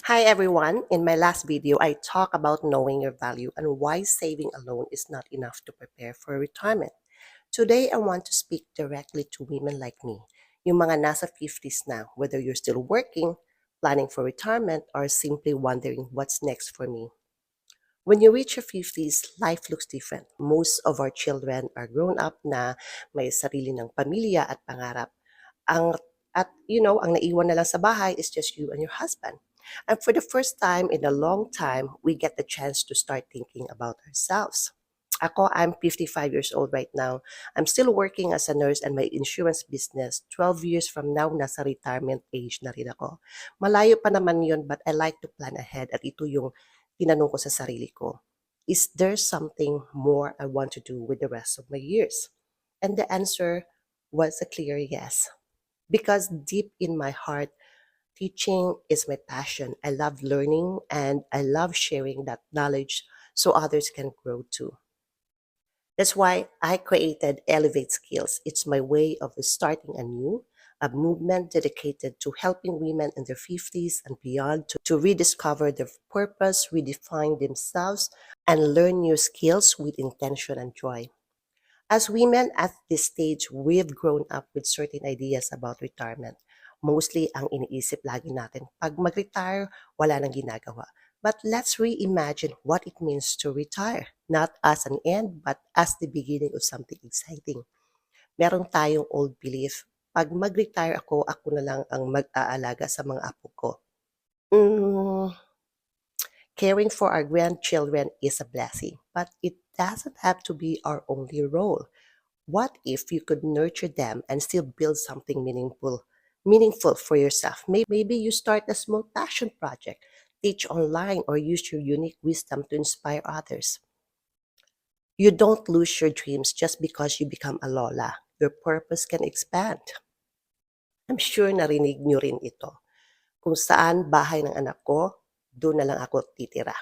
Hi everyone. In my last video, I talked about knowing your value and why saving alone is not enough to prepare for retirement. Today, I want to speak directly to women like me, yung mga nasa 50s na, whether you're still working, planning for retirement, or simply wondering what's next for me. When you reach your 50s, life looks different. Most of our children are grown up na may sarili ng pamilya at pangarap. Ang ang naiwan na lang sa bahay is just you and your husband. And for the first time in a long time, we get the chance to start thinking about ourselves. I'm 55 years old right now. I'm still working as a nurse and my insurance business. 12 years from now, nasa retirement age na rin ako. Malayo pa naman yun, but I like to plan ahead at ito yung tinanong ko sa sarili ko. Is there something more I want to do with the rest of my years? And the answer was a clear yes. Because deep in my heart, teaching is my passion. I love learning and I love sharing that knowledge so others can grow too. That's why I created Elevate Skills. It's my way of starting anew, a movement dedicated to helping women in their 50s and beyond to rediscover their purpose, redefine themselves, and learn new skills with intention and joy. As women at this stage, we've grown up with certain ideas about retirement. Mostly ang iniisip lagi natin, pag mag-retire, wala nang ginagawa. But let's reimagine what it means to retire, not as an end, but as the beginning of something exciting. Meron tayong old belief, pag mag-retire ako na lang ang mag-aalaga sa mga apo ko. Mm, Caring for our grandchildren is a blessing, but it doesn't have to be our only role. What if you could nurture them and still build something meaningful for yourself? Maybe you start a small passion project, teach online, or use your unique wisdom to inspire others. You don't lose your dreams just because you become a lola. Your purpose can expand. I'm sure narinig nyo rin ito. Kung saan bahay ng anak ko, doon na lang ako titira.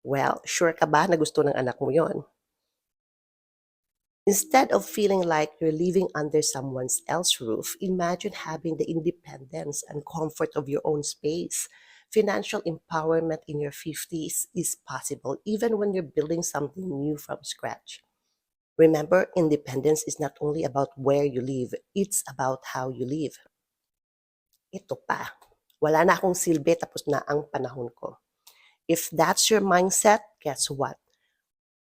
Well, sure ka ba na gusto ng anak mo yon? Instead of feeling like you're living under someone else's roof, imagine having the independence and comfort of your own space. Financial empowerment in your 50s is possible even when you're building something new from scratch. Remember, independence is not only about where you live, it's about how you live. Ito pa, wala na akong silbi tapos na ang panahon ko. If that's your mindset, guess what?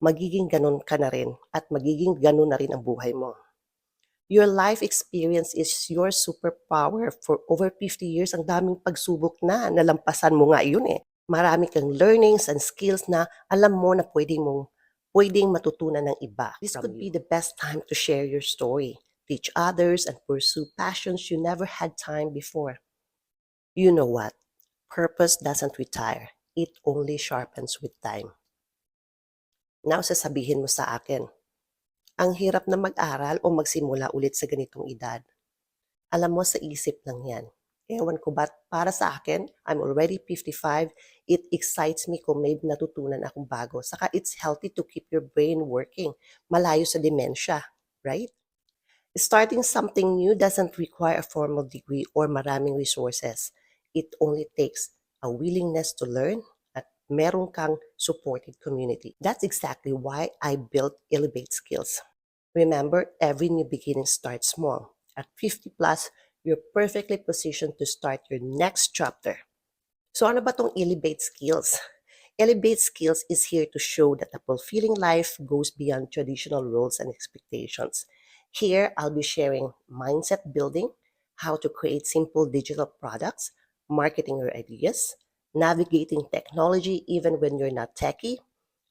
Magiging ganun ka na rin at magiging ganun na rin ang buhay mo. Your life experience is your superpower. For over 50 years, ang daming pagsubok na, nalampasan mo nga yun eh. Marami kang learnings and skills na alam mo na pwedeng matutunan ng iba. This could be the best time to share your story, teach others, and pursue passions you never had time before. You know what? Purpose doesn't retire. It only sharpens with time. Now, sasabihin mo sa akin, ang hirap na mag-aral o magsimula ulit sa ganitong edad. Alam mo, sa isip lang yan. Ewan ko ba't para sa akin, I'm already 55, it excites me kung may natutunan akong bago. Saka it's healthy to keep your brain working, malayo sa dementia, right? Starting something new doesn't require a formal degree or maraming resources. It only takes a willingness to learn at meron kang supported community. That's exactly why I built Elevate Skills. Remember, every new beginning starts small. At 50 plus, you're perfectly positioned to start your next chapter. So ano ba tong Elevate Skills? Elevate Skills is here to show that a fulfilling life goes beyond traditional roles and expectations. Here, I'll be sharing mindset building, how to create simple digital products, marketing your ideas, navigating technology even when you're not techie,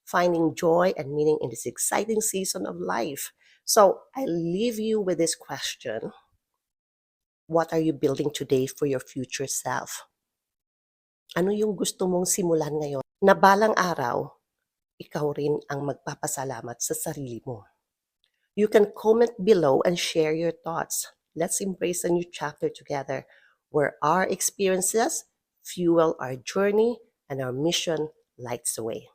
finding joy and meaning in this exciting season of life. So I leave you with this question. What are you building today for your future self? Ano yung gusto mong simulan ngayon na balang araw, ikaw rin ang magpapasalamat sa sarili mo? You can comment below and share your thoughts. Let's embrace a new chapter together where our experiences fuel our journey and our mission lights the way.